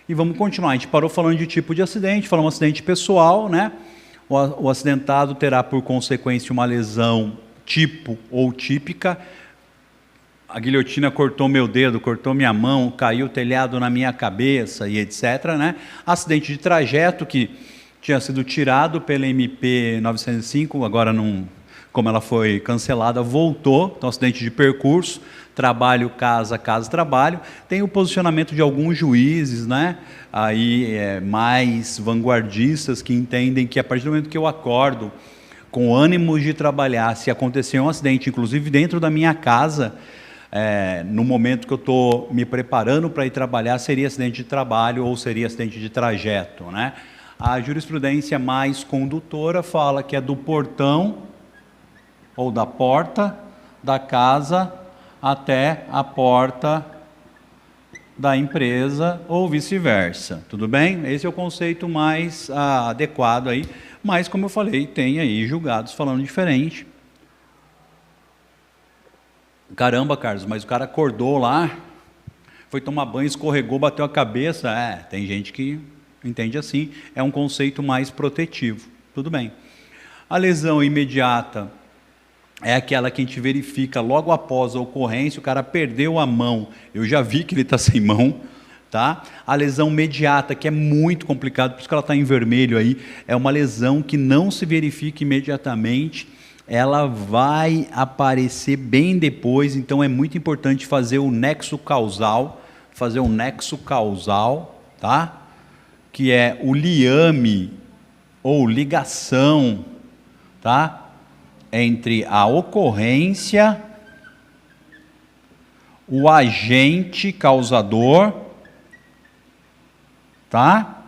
E vamos continuar. A gente parou falando de tipo de acidente, falamos acidente pessoal, né? O acidentado terá por consequência uma lesão tipo ou típica. A guilhotina cortou meu dedo, cortou minha mão, caiu o telhado na minha cabeça e etc., né? Acidente de trajeto que tinha sido tirado pela MP 905, agora não, como ela foi cancelada, voltou. Então, acidente de percurso, trabalho, casa, casa, trabalho. Tem o posicionamento de alguns juízes, né? Aí mais vanguardistas que entendem que a partir do momento que eu acordo com ânimo de trabalhar, se acontecer um acidente, inclusive dentro da minha casa, no momento que eu estou me preparando para ir trabalhar, seria acidente de trabalho ou seria acidente de trajeto, né? A jurisprudência mais condutora fala que é do portão ou da porta da casa até a porta da empresa ou vice-versa, tudo bem? Esse é o conceito mais adequado aí, mas como eu falei, tem aí julgados falando diferente. Caramba, Carlos, mas o cara acordou lá, foi tomar banho, escorregou, bateu a cabeça. Tem gente que entende assim, é um conceito mais protetivo, tudo bem. A lesão imediata é aquela que a gente verifica logo após a ocorrência, o cara perdeu a mão, eu já vi que ele está sem mão, tá? A lesão imediata, que é muito complicado, por isso que ela está em vermelho aí, é uma lesão que não se verifica imediatamente, ela vai aparecer bem depois, então é muito importante fazer o nexo causal, tá? Que é o liame ou ligação, tá? Entre a ocorrência, o agente causador, tá?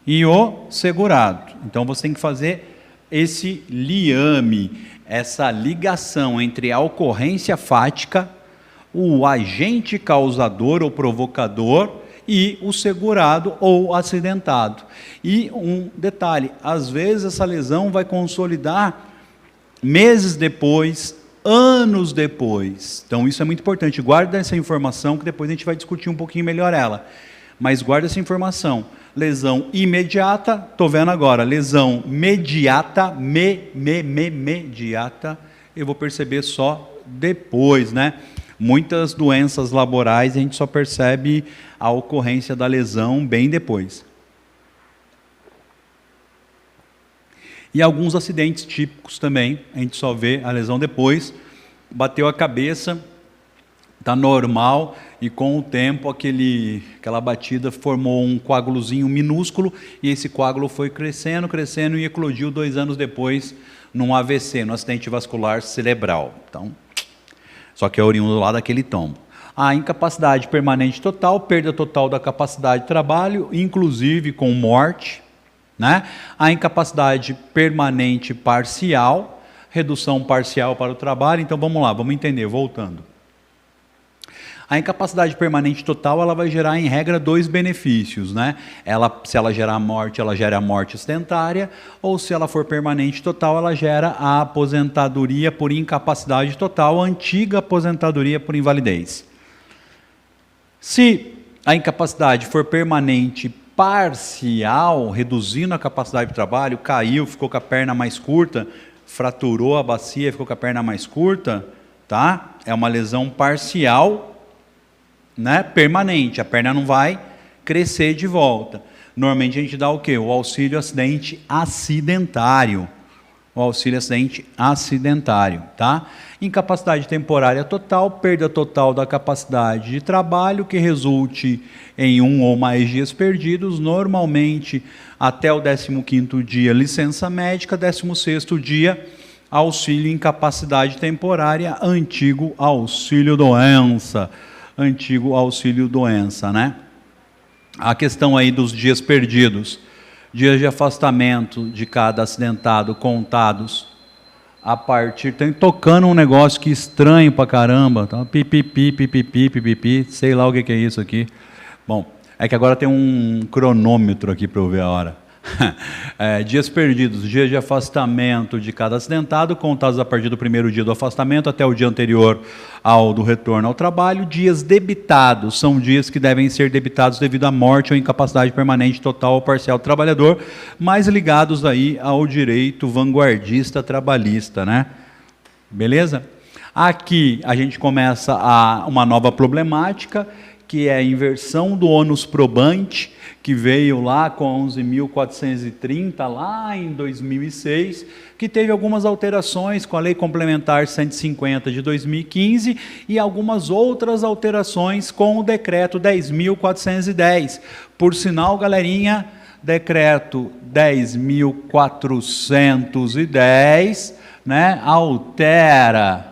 E o segurado. Então você tem que fazer esse liame, essa ligação entre a ocorrência fática, o agente causador ou provocador e o segurado ou acidentado. E um detalhe, às vezes essa lesão vai consolidar meses depois, anos depois. Então isso é muito importante, guarda essa informação que depois a gente vai discutir um pouquinho melhor ela. Mas guarda essa informação. Lesão imediata, estou vendo agora, lesão mediata, mediata, eu vou perceber só depois, né? Muitas doenças laborais a gente só percebe a ocorrência da lesão bem depois. E alguns acidentes típicos também, a gente só vê a lesão depois, bateu a cabeça, está normal, e com o tempo aquela batida formou um coágulozinho minúsculo, e esse coágulo foi crescendo, crescendo, e eclodiu 2 anos depois num AVC, no acidente vascular cerebral. Então, só que é oriundo lá daquele tombo. A incapacidade permanente total, perda total da capacidade de trabalho, inclusive com morte, né? A incapacidade permanente parcial, redução parcial para o trabalho. Então vamos lá, vamos entender, voltando. A incapacidade permanente total, ela vai gerar em regra 2 benefícios, né? Se ela gerar morte, ela gera a morte acidentária, ou se ela for permanente total, ela gera a aposentadoria por incapacidade total, a antiga aposentadoria por invalidez. Se a incapacidade for permanente parcial, reduzindo a capacidade de trabalho, caiu, ficou com a perna mais curta, fraturou a bacia, ficou com a perna mais curta, tá? É uma lesão parcial, né? Permanente, a perna não vai crescer de volta. Normalmente a gente dá o quê? O auxílio acidente acidentário. O auxílio acidente acidentário, tá? Incapacidade temporária total, perda total da capacidade de trabalho que resulte em 1 ou mais dias perdidos, normalmente até o 15º dia licença médica, 16º dia auxílio incapacidade temporária, antigo auxílio doença, né? A questão aí dos dias perdidos. Dias de afastamento de cada acidentado contados a partir... Tem tocando um negócio que estranho pra caramba. Tá? Pipipi, sei lá o que é isso aqui. Bom, é que agora tem um cronômetro aqui para eu ver a hora. Dias perdidos, dias de afastamento de cada acidentado, contados a partir do primeiro dia do afastamento até o dia anterior ao do retorno ao trabalho. Dias debitados, são dias que devem ser debitados devido à morte ou incapacidade permanente total ou parcial do trabalhador, mais ligados aí ao direito vanguardista trabalhista, né? Beleza? Aqui a gente começa uma nova problemática, que é a inversão do ônus probante, que veio lá com 11.430, lá em 2006, que teve algumas alterações com a Lei Complementar 150 de 2015 e algumas outras alterações com o Decreto 10.410. Por sinal, galerinha, Decreto 10.410, né, altera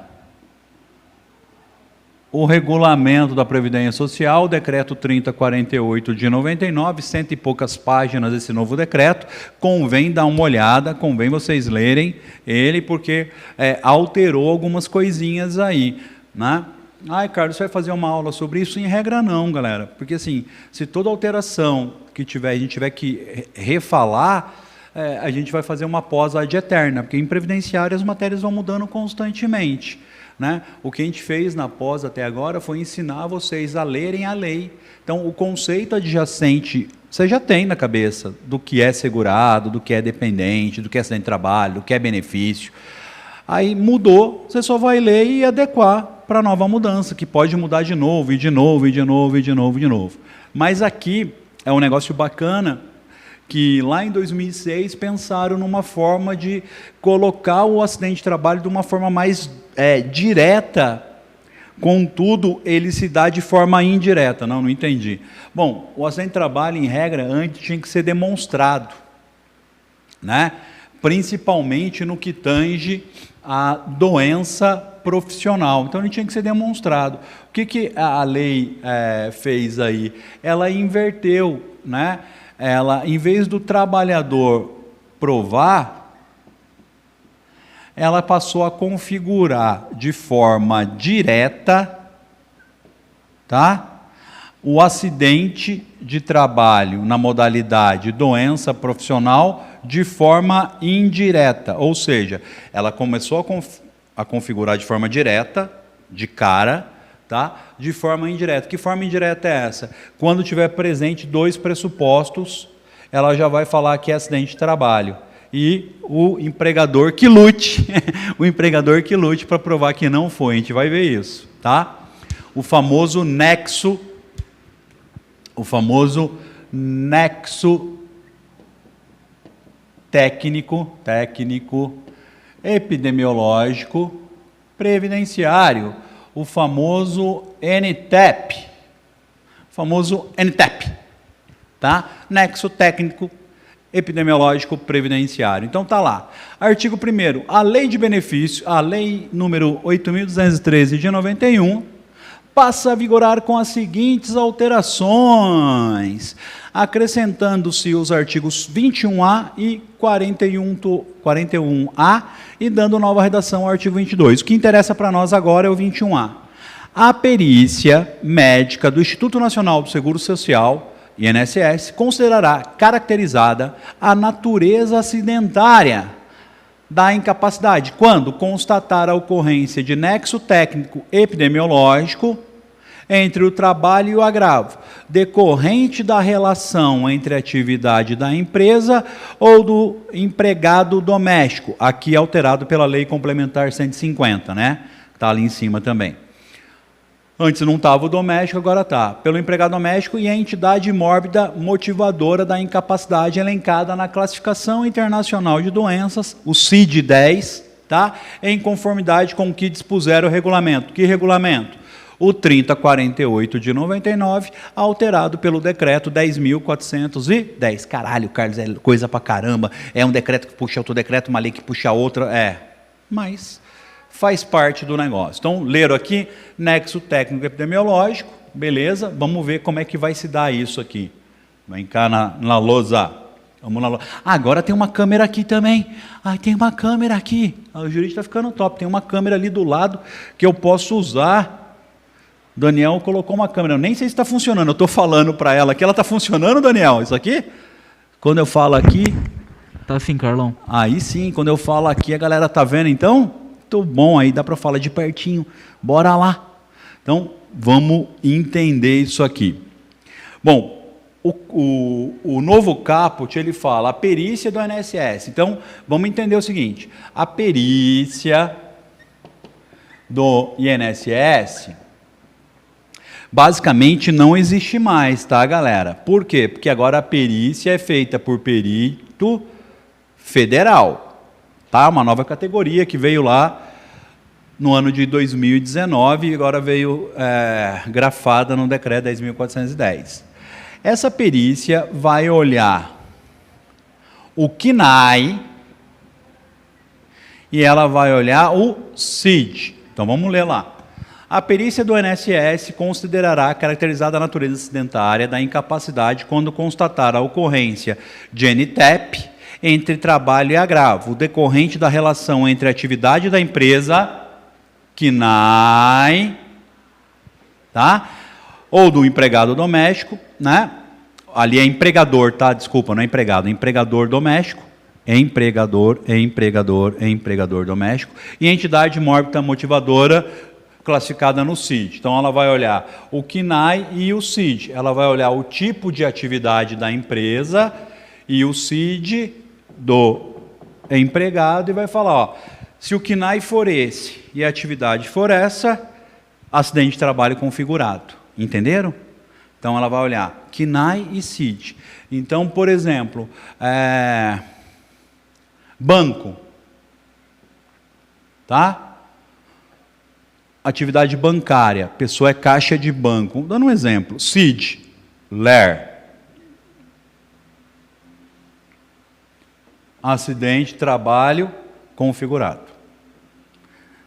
o regulamento da Previdência Social, decreto 3048 de 99, cento e poucas páginas esse novo decreto, convém dar uma olhada, convém vocês lerem ele, porque alterou algumas coisinhas aí, né? Ai, Carlos, você vai fazer uma aula sobre isso? Em regra não, galera, porque assim, se toda alteração que tiver, a gente tiver que refalar, a gente vai fazer uma pós ad eterna, porque em previdenciário as matérias vão mudando constantemente, né? O que a gente fez na pós até agora foi ensinar vocês a lerem a lei. Então, o conceito adjacente, você já tem na cabeça do que é segurado, do que é dependente, do que é acidente de trabalho, do que é benefício. Aí mudou, você só vai ler e adequar para a nova mudança, que pode mudar de novo, e de novo, e de novo, e de novo, e de novo. Mas aqui é um negócio bacana, que lá em 2006 pensaram numa forma de colocar o acidente de trabalho de uma forma mais direta, contudo, ele se dá de forma indireta. Não entendi. Bom, o acidente de trabalho, em regra, antes tinha que ser demonstrado, né? Principalmente no que tange a doença profissional. Então, ele tinha que ser demonstrado. O que a lei fez aí? Ela inverteu, né? Ela, em vez do trabalhador provar, ela passou a configurar de forma direta, tá? O acidente de trabalho na modalidade doença profissional de forma indireta, ou seja, ela começou a configurar de forma direta, de cara, tá? De forma indireta. Que forma indireta é essa? Quando tiver presente dois pressupostos, ela já vai falar que é acidente de trabalho. E o empregador que lute, o empregador que lute para provar que não foi. A gente vai ver isso, tá? O famoso nexo técnico, epidemiológico, previdenciário, o famoso NTEP, tá? Nexo técnico, epidemiológico, previdenciário. Então tá lá. Artigo 1º, a lei de benefício, a lei número 8.213 de 91, passa a vigorar com as seguintes alterações, acrescentando-se os artigos 21A e 41A e dando nova redação ao artigo 22. O que interessa para nós agora é o 21A. A perícia médica do Instituto Nacional do Seguro Social, INSS, considerará caracterizada a natureza acidentária da incapacidade, quando constatar a ocorrência de nexo técnico epidemiológico entre o trabalho e o agravo, decorrente da relação entre a atividade da empresa ou do empregado doméstico, aqui alterado pela Lei Complementar 150, né? Está ali em cima também. Antes não estava o doméstico, agora está. Pelo empregado doméstico e a entidade mórbida motivadora da incapacidade elencada na Classificação Internacional de Doenças, o CID-10, tá? Em conformidade com o que dispuser o regulamento. Que regulamento? O 3048 de 99, alterado pelo decreto 10.410. Caralho, Carlos, é coisa pra caramba. É um decreto que puxa outro decreto, uma lei que puxa outra. Mas faz parte do negócio. Então, leram aqui, nexo técnico epidemiológico, beleza, vamos ver como é que vai se dar isso aqui. Vem cá na lousa. Vamos na lousa. Agora tem uma câmera aqui também. Tem uma câmera aqui. O jurídico está ficando top. Tem uma câmera ali do lado que eu posso usar. Daniel colocou uma câmera. Eu nem sei se está funcionando. Eu estou falando para ela que ela está funcionando, Daniel, isso aqui? Quando eu falo aqui... Tá sim, Carlão. Aí sim, quando eu falo aqui, a galera tá vendo, então? Muito bom, aí dá para falar de pertinho. Bora lá. Então, vamos entender isso aqui. Bom, o novo caput, ele fala a perícia do INSS. Então, vamos entender o seguinte. A perícia do INSS, basicamente, não existe mais, tá, galera? Por quê? Porque agora a perícia é feita por perito federal, tá? Uma nova categoria que veio lá no ano de 2019 e agora veio grafada no decreto 10.410. Essa perícia vai olhar o CNAE e ela vai olhar o CID. Então vamos ler lá. A perícia do INSS considerará caracterizada a natureza acidentária da incapacidade quando constatar a ocorrência de NTEP entre trabalho e agravo, decorrente da relação entre a atividade da empresa, CNAE, tá? Ou do empregado doméstico, né? Ali é empregador, tá? Desculpa, não é empregado, é empregador doméstico, empregador doméstico, e entidade mórbida motivadora classificada no CID. Então, ela vai olhar o CNAE e o CID. Ela vai olhar o tipo de atividade da empresa e o CID do empregado e vai falar, ó, se o CNAE for esse e a atividade for essa, acidente de trabalho configurado. Entenderam? Então, ela vai olhar CNAE e CID. Então, por exemplo, banco, tá? Atividade bancária, pessoa é caixa de banco. Dando um exemplo, CID, LER. Acidente, trabalho, configurado.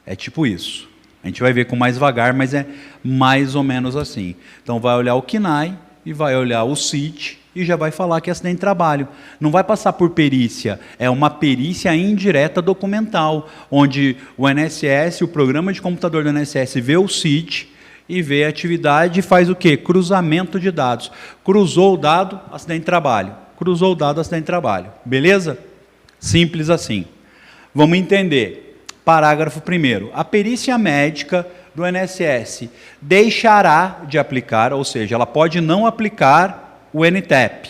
É tipo isso. A gente vai ver com mais devagar, mas é mais ou menos assim. Então, vai olhar o CNAE e vai olhar o CID e já vai falar que é acidente de trabalho. Não vai passar por perícia, é uma perícia indireta documental, onde o INSS, o programa de computador do INSS, vê o CID e vê a atividade e faz o quê? Cruzamento de dados. Cruzou o dado, acidente de trabalho. Cruzou o dado, acidente de trabalho. Beleza? Simples assim. Vamos entender. Parágrafo 1º. A perícia médica do INSS deixará de aplicar, ou seja, ela pode não aplicar o NTEP.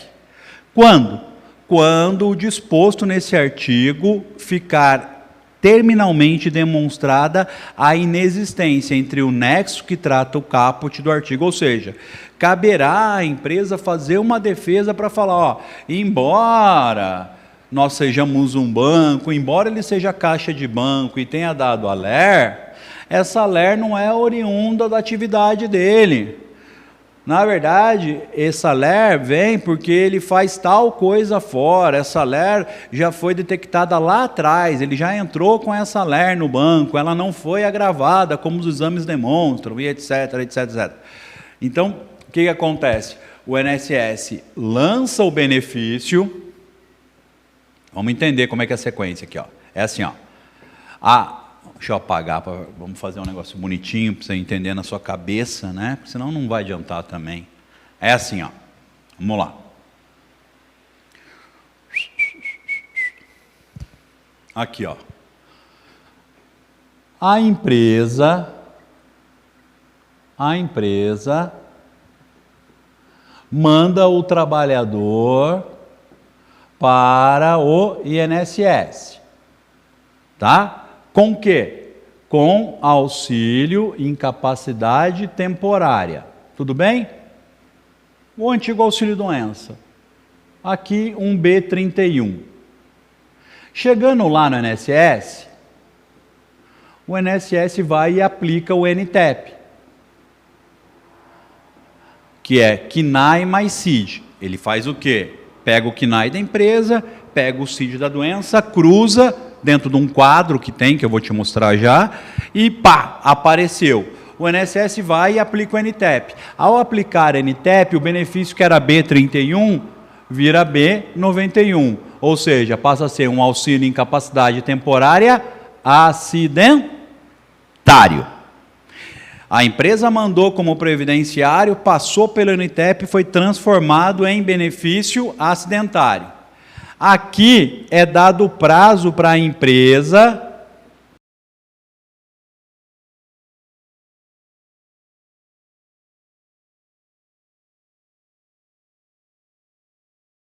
Quando? Quando o disposto nesse artigo ficar terminalmente demonstrada a inexistência entre o nexo que trata o caput do artigo, ou seja, caberá à empresa fazer uma defesa para falar, ó, embora nós sejamos um banco, embora ele seja caixa de banco e tenha dado a LER, essa LER não é oriunda da atividade dele. Na verdade, essa LER vem porque ele faz tal coisa fora, essa LER já foi detectada lá atrás, ele já entrou com essa LER no banco, ela não foi agravada como os exames demonstram, e etc, etc, etc. Então, o que acontece? O INSS lança o benefício. Vamos entender como é que é a sequência aqui, ó. É assim, ó. Deixa eu apagar, vamos fazer um negócio bonitinho para você entender na sua cabeça, né? Porque senão não vai adiantar também. É assim, ó. Vamos lá. Aqui, ó. A empresa manda o trabalhador para o INSS, tá? Com quê? Com auxílio incapacidade temporária. Tudo bem? O antigo auxílio-doença. Aqui um B31. Chegando lá no INSS, o INSS vai e aplica o NTEP, que é CNAE mais CID. Ele faz o quê? Pega o CNAE da empresa, pega o CID da doença, cruza dentro de um quadro que tem, que eu vou te mostrar já, e pá, apareceu. O INSS vai e aplica o NTEP. Ao aplicar NTEP, o benefício que era B31 vira B91, ou seja, passa a ser um auxílio incapacidade temporária acidentário. A empresa mandou como previdenciário, passou pelo NTEP e foi transformado em benefício acidentário. Aqui é dado prazo para a empresa